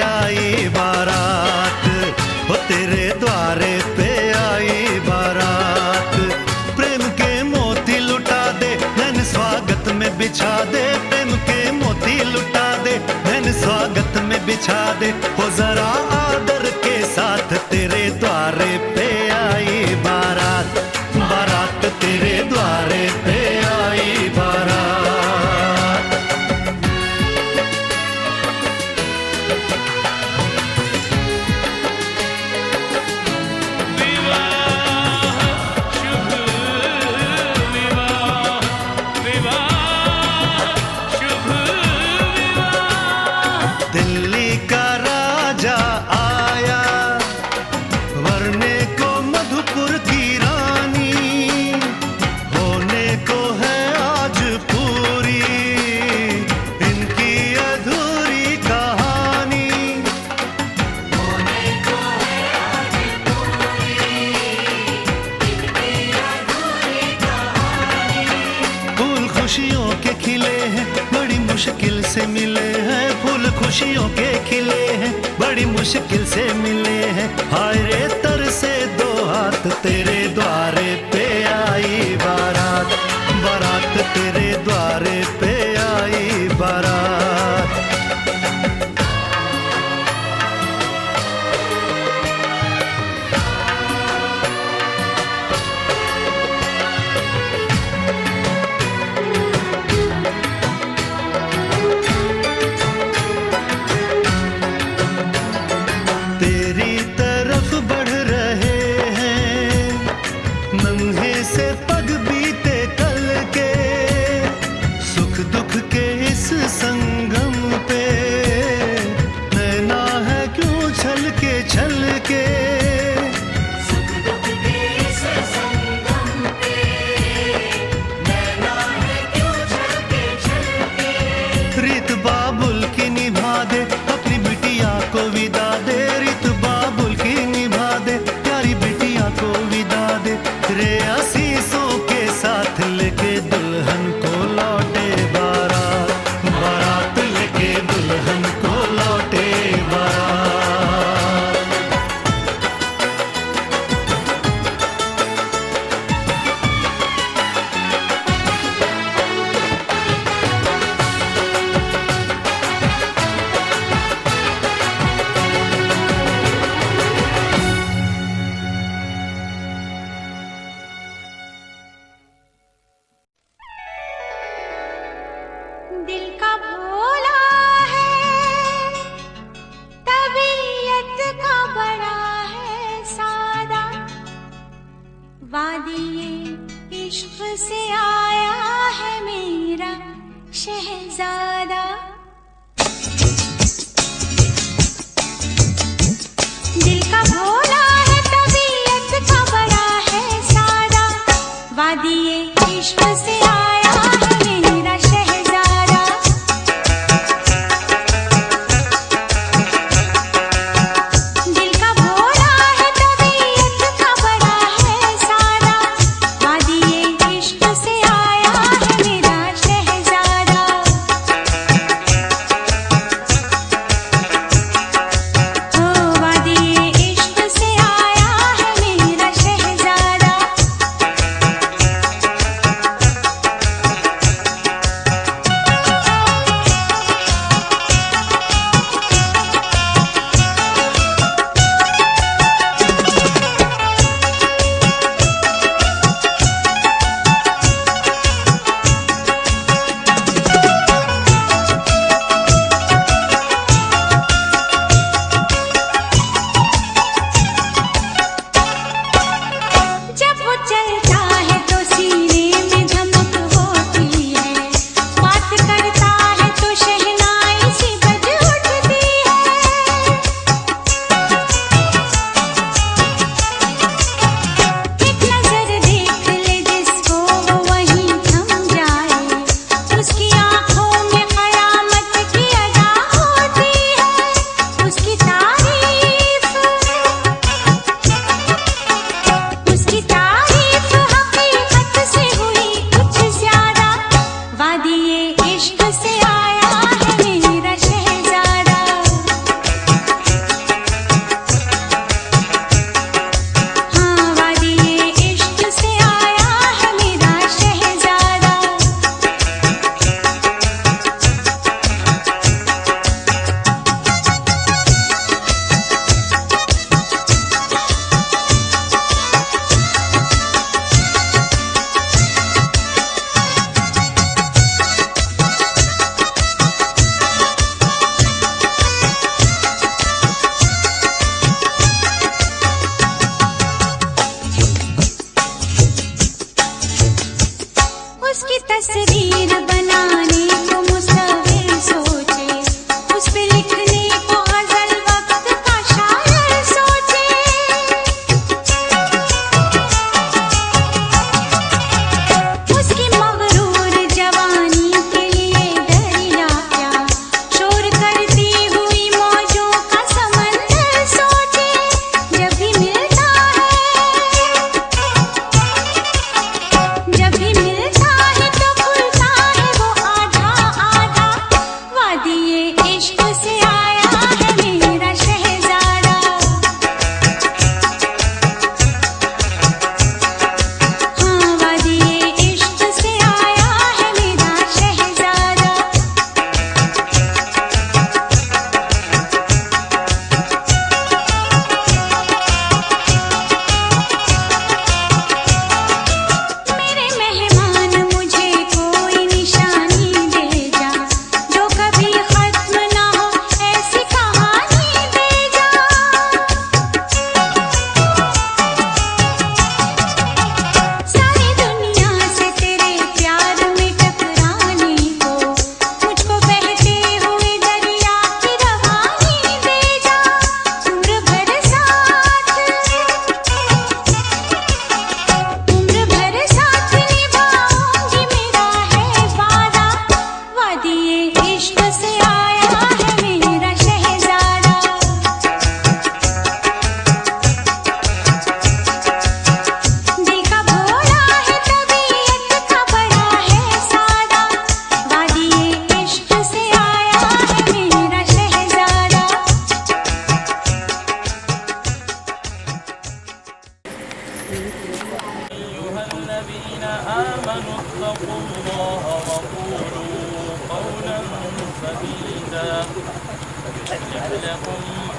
आई बारात, वो तेरे द्वारे पे आई बारात। प्रेम के मोती लुटा दे, धन स्वागत में बिछा दे। प्रेम के मोती लुटा दे, धन स्वागत में बिछा दे। हो जरा आदर के साथ तेरे द्वारे पे आई बारात, बारात तेरे द्वारे पे आई बारात। दिल्ली का राजा आया, वरने को मधुपुर की रानी, होने को है आज पूरी इनकी अधूरी कहानी। होने को है आज पूरी इनकी अधूरी कहानी। फूल खुशियों के खिले हैं, बड़ी मुश्किल से मिले हैं। फूल खुशियों के खिले हैं, बड़ी मुश्किल से मिले हैं। हाय रे तरसे दो हाथ, तेरे द्वारे पे आई बारात, बारात तेरे द्वारे पे आई बारात। तेरी तरफ बढ़ रहे हैं नन्हे से पग बीते कल के, सुख दुख के इस संगम पे नैना है क्यों छलके छलके। सुख दुख के इस संगम पे नैना है क्यों छलके छलके। रीत बाबुल की निभा दे, अपनी बिटिया को विदा दे। रीत बाबुल की निभा दे, प्यारी बिटिया को विदा दे। रे आशीषों के साथ लेके दुल्हन को लौटे बारात, बारात लेके दुल्हन को लौटे बारात। दिल का भोला है, तबीयत का बड़ा है सादा। वादिये इश्क से आया है मेरा शहजादा। दिल का भोला है, तबीयत का बड़ा है सादा। वादिये इश्क से आया है मेरा शहजादा। दिल का भोला है, तबीयत का बड़ा है सादा। वादिये इश्क से आया है मेरा शहजादा।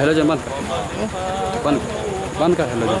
हेलोजन बंद कर बंद कर हेलोजन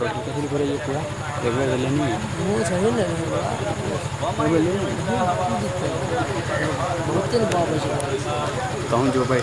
कैसे करे ये पूरा एक बार ले नहीं वो सही नहीं बहुत तेल बाबा जी कहूँ जो भाई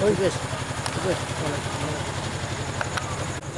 कोई बेस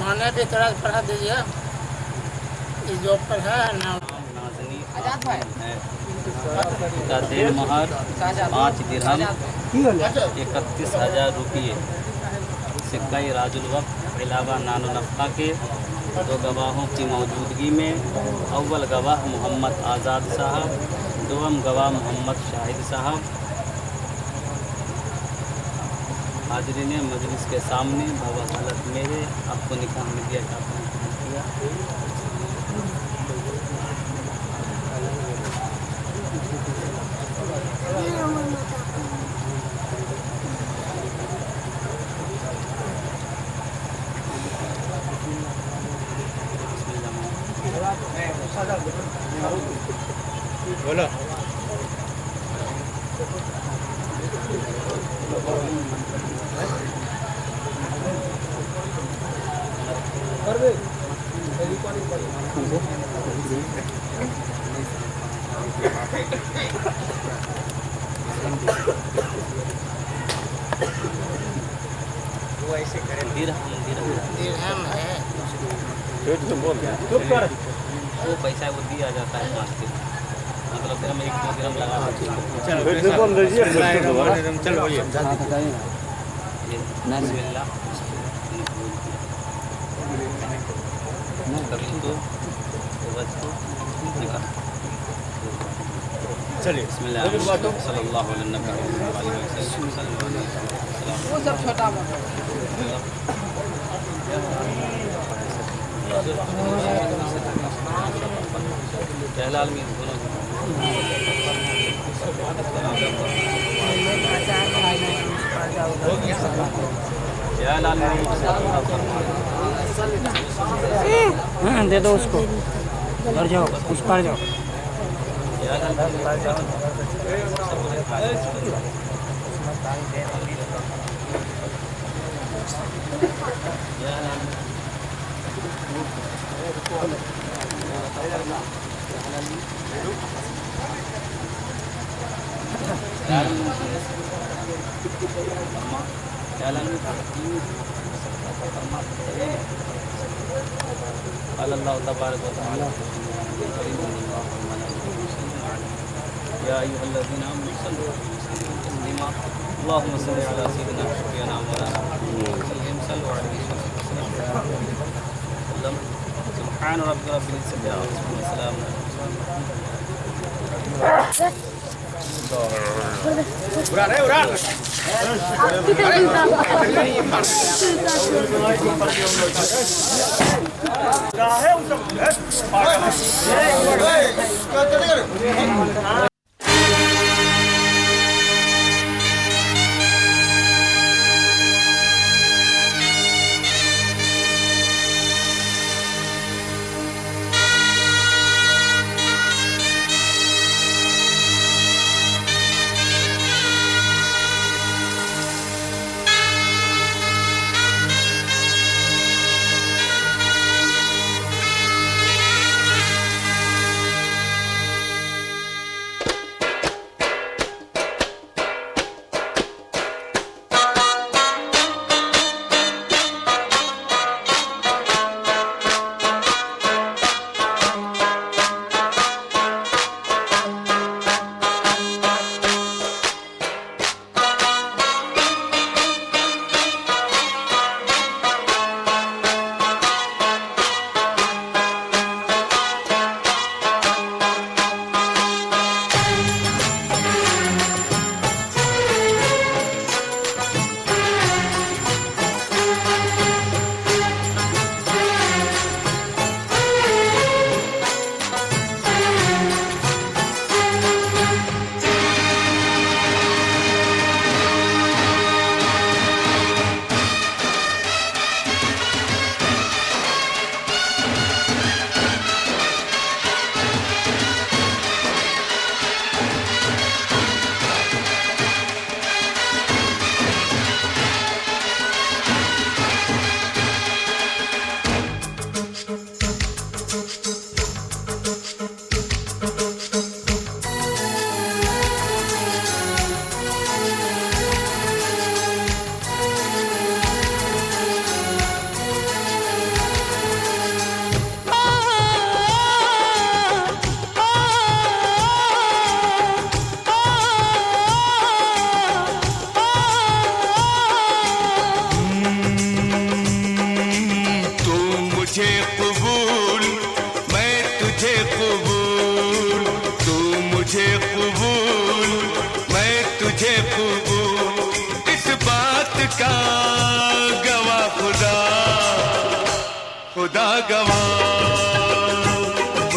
माने भी थोड़ा पढ़ा दीजिए इस जॉब पर है ना नाज़नी है का देर महर 5 दिरहम 31,000 रुपये सिक्का राजुल वक्त अलावा नानो नफ़ा के 2 गवाहों की मौजूदगी में अव्वल गवाह मोहम्मद आज़ाद साहब दोम गवाह मोहम्मद शाहिद साहब हाजरीन मजलिस के सामने बवकालत मेरे आपको निकाह में दिया का किया बोलो दिरहम है वो पैसा वो दिया जाता है 5 दिन मतलब फिर हम 1-2 दिन लगा सकते हैं चल भैया हाँ बताइए ये नहीं। बिस्मिल्लाह कर ली तो बस तो निकाल चलिए बिस्मिल्लाह सल्लल्लाहु अलैहि वसल्लम वो सब छोटा मोटा पहला आलमी दोनों पहला आलमी दे दो उसको उधर जाओ उस पर जाओ अल्लाह तबारक व तआला या अय्युहल्लज़ीना आमनू सल्लु अलैहि वसल्लम तस्लीमा अल्लाहुम्मा सल्लि अला सय्यिदिना शफीना मौलाना मुहम्मद सल्लल्लाहु अलैहि वसल्लम सुब्हान रब्बिका रब्बिल इज़्ज़ति अम्मा यसिफून व सलामुन अलल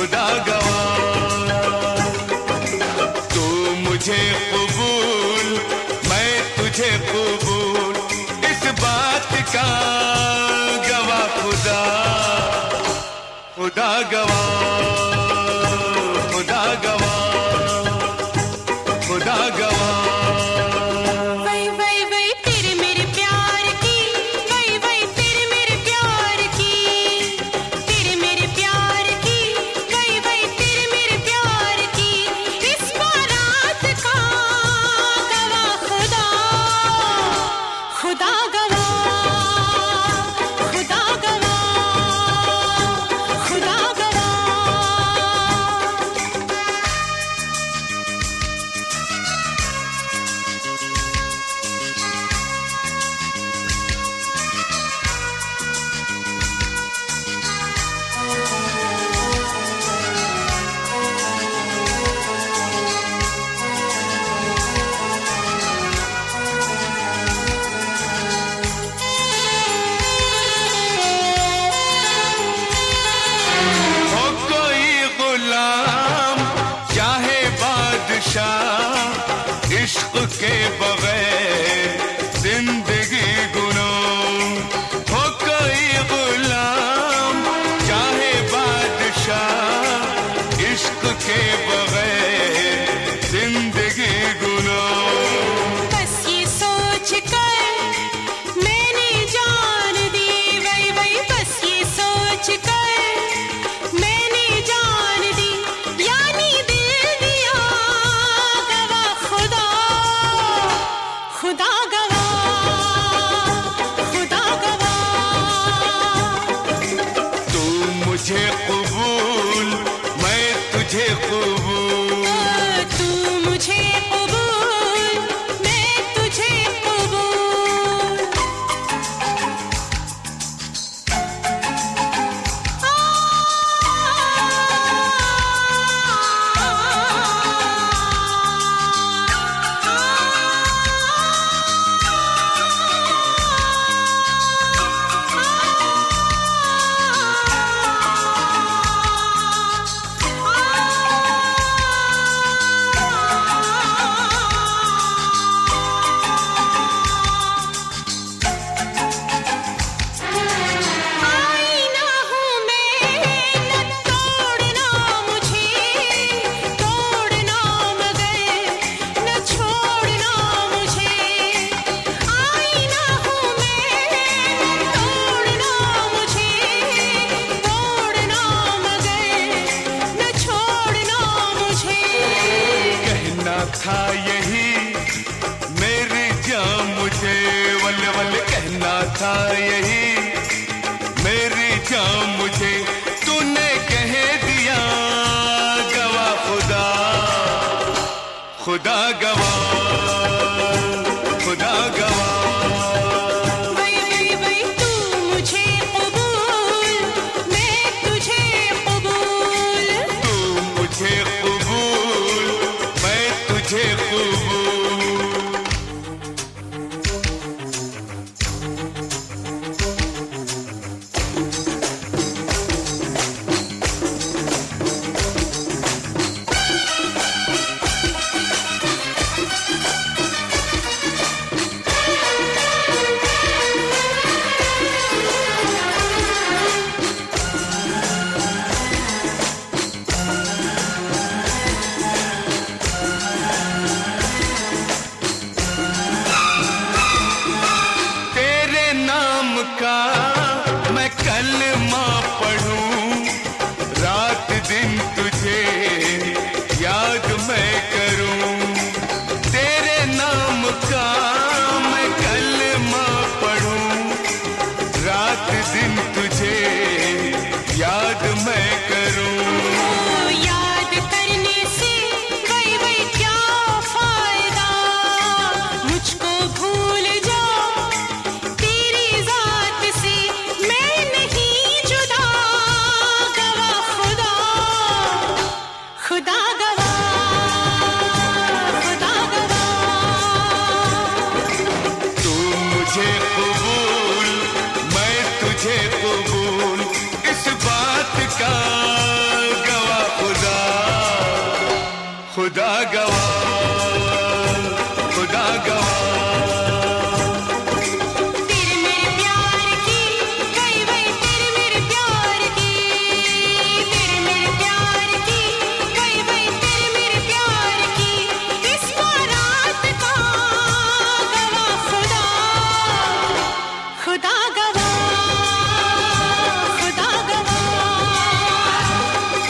खुदा गवाह तू मुझे कबूल मैं तुझे कबूल इस बात का गवाह खुदा गवाह इश्क के बगैर जिंदगी गुनाह हो कोई गुलाम चाहे बादशाह इश्क के बगैर जिंदगी गुनाह बस ये सोच कर मैंने जान दी वही बस ये सोच कर मैंने जान दी यानी दिल दिया गवाह यही, मेरी जान मुझे वल वल कहना था यही, मेरी जान मुझे तूने कह दिया गवाह खुदा, खुदा गवाह, खुदा गवाह। मैं कलमा पढ़ूं, रात दिन तुझे याद मैं करूं, तेरे नाम का मैं कलमा पढ़ूं, रात दिन तुझे याद मैं करूं। याद करने से वही वही क्या फायदा, मुझको भूल जा खुदा गवाह, खुदा गवाह। तेरे मेरे प्यार की वही वही, तेरे मेरे प्यार की, तेरे मेरे प्यार की वही वही, तेरे मेरे प्यार की, इस बारात का गवाह खुदा, खुदा गवाह, खुदा गवाह,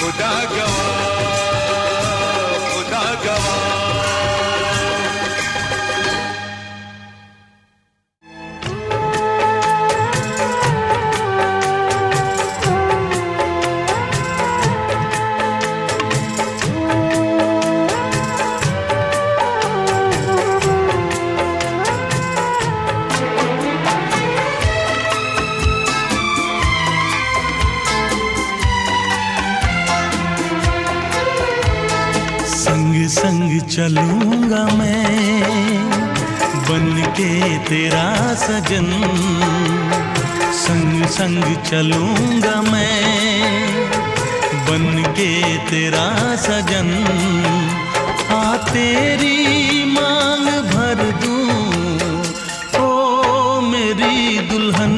खुदा गवाह। संग संग चलूंगा मैं बन के तेरा सजन, संग संग चलूंगा मैं बन के तेरा सजन, आ तेरी मांग भर दूं ओ मेरी दुल्हन,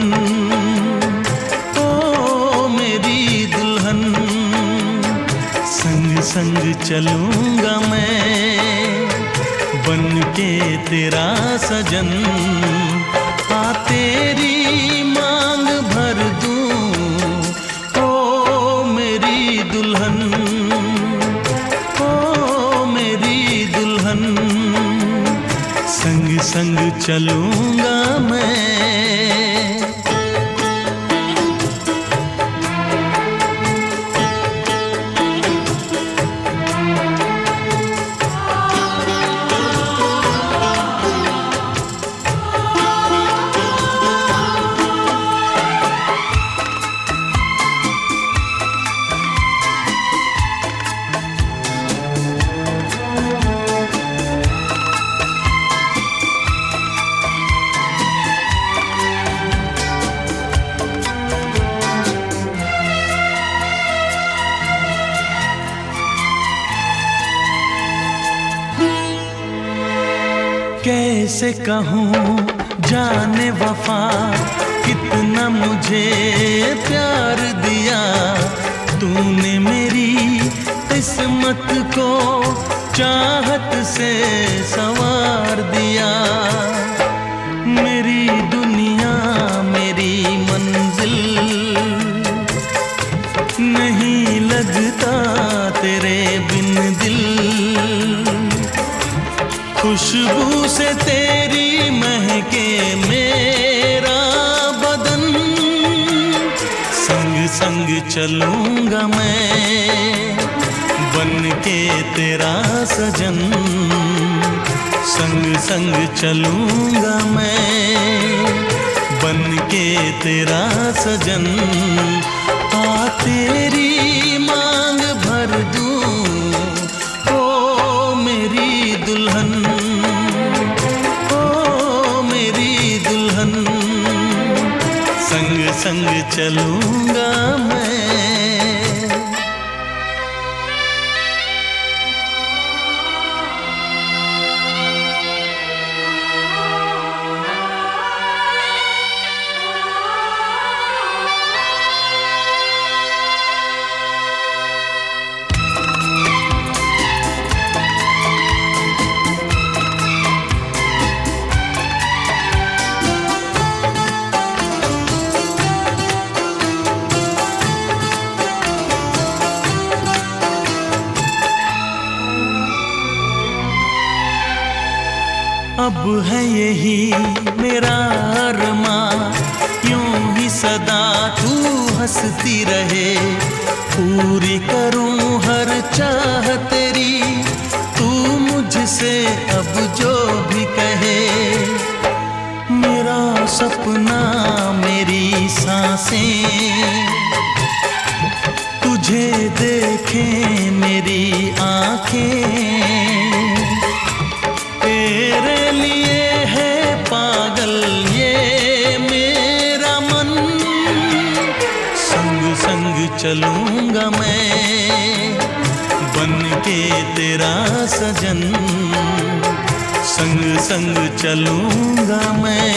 ओ मेरी दुल्हन। संग संग चलूंगा मैं बन के तेरा सजन, आ तेरी मांग भर दूं ओ मेरी दुल्हन, ओ मेरी दुल्हन। संग संग चलूंगा मैं। कैसे कहूँ जाने वफा कितना मुझे प्यार दिया, तूने मेरी किस्मत को चाहत से संवार दिया। मेरी दुनिया मेरी मंजिल नहीं लगता तेरे बिन दिल, खुशबू से तेरी महके मेरा बदन, संग संग चलूंगा मैं बन के तेरा सजन, संग संग चलूंगा मैं बन के तेरा सजन। आ तेरी मांग भर दूं ओ मेरी दुल्हन, ओ मेरी दुल्हन, संग संग चलूंगा मैं। अब है यही मेरा अरमां, यूं ही सदा तू हंसती रहे, पूरी करूं हर चाह तेरी, तू मुझसे अब जो भी कहे। मेरा सपना मेरी सांसें तुझे देखें मेरी आंखें, तेरे लिए है पागल ये मेरा मन, संग संग चलूंगा मैं बन के तेरा सजन, संग संग चलूंगा मैं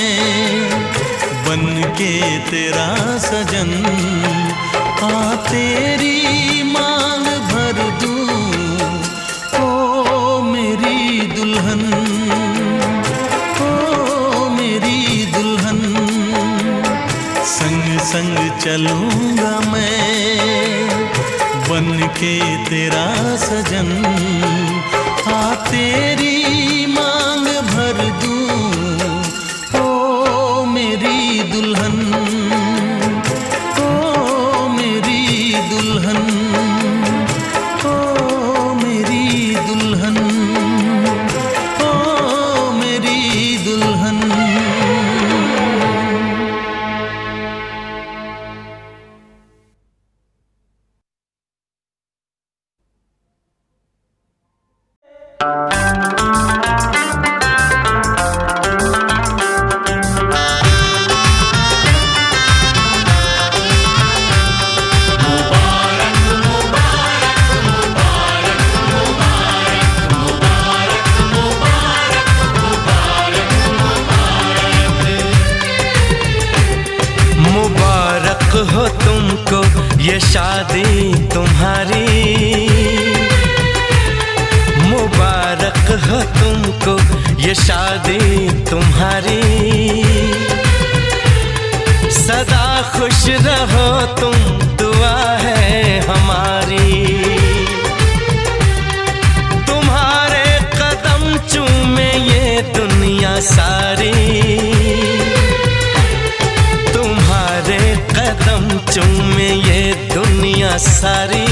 बन के तेरा सजन। आ तेरी मांग भर दूं ओ मेरी दुल्हन, ओ मेरी दुल्हन, संग संग चलूंगा मैं बन के तेरा सजन। आ तेरी मांग भर दूं ओ मेरी दुल्हन, ओ मेरी दुल्हन, ओ मेरी दुल्हन, ओ मेरी दुल्हन। मुबारक हो तुमको ये शादी तुम्हारी, मुबारक हो तुमको ये शादी तुम्हारी, सदा खुश रहो तुम दुआ है हमारी। तुम्हारे कदम चूमे ये दुनिया सारी, तुम्हारे कदम चूमे ये दुनिया सारी,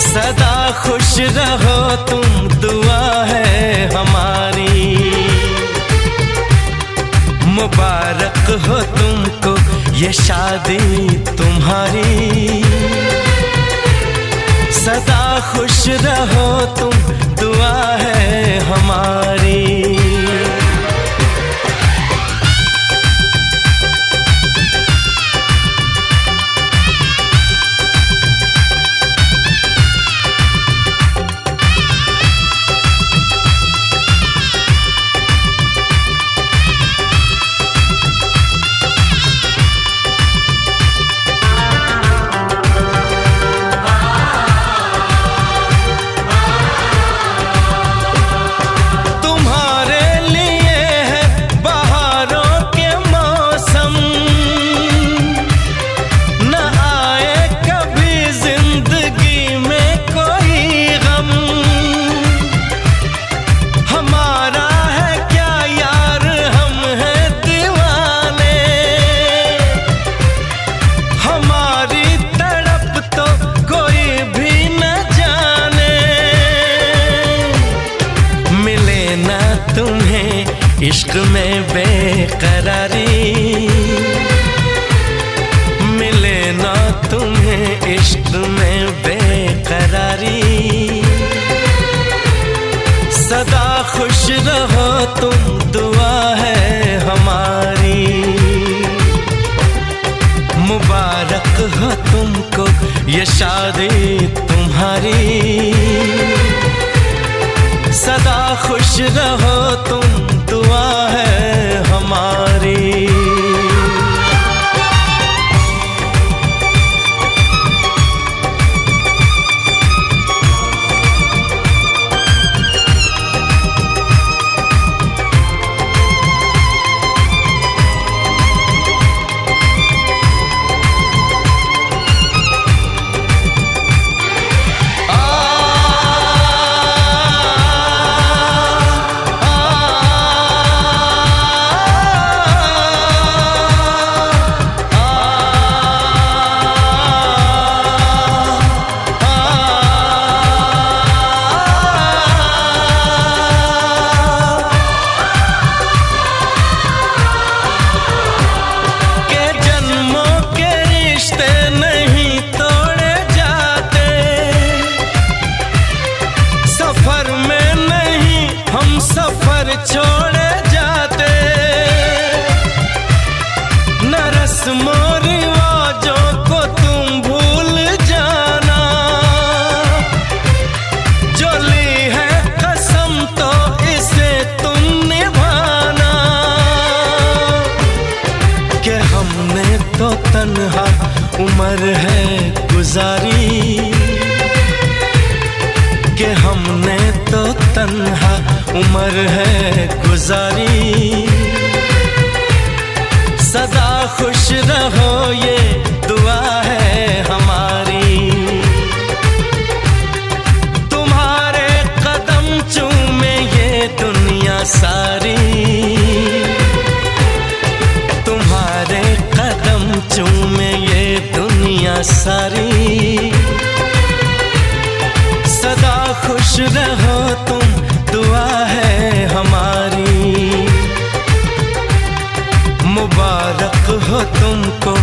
सदा खुश रहो तुम दुआ है हमारी। मुबारक हो तुमको ये शादी तुम्हारी, सदा खुश रहो तुम दुआ है हमारी। तुम्हें इश्क में बेकरारी, मिले ना तुम्हें इश्क में बेकरारी। सदा खुश रहो तुम, दुआ है हमारी। मुबारक हो तुमको ये शादी तुम्हारी। सदा खुश रहो तुम, दुआ है हमारी। छोड़े जाते न रस्मों रिवाजों को तुम भूल जाना। जो ली है कसम तो इसे तुम निभाना। कि हमने तो तन्हा उम्र है गुजारी। कि हमने तो तन्हा उम्र है गुजारी। सदा खुश रहो ये दुआ है हमारी। तुम्हारे कदम चूमे ये दुनिया सारी। तुम्हारे कदम चूमे ये दुनिया सारी। सदा खुश रहो तुम, दुआ है हमारी। मुबारक हो तुमको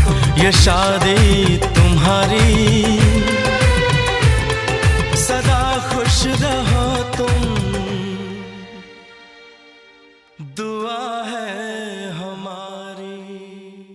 ये शादी तुम्हारी।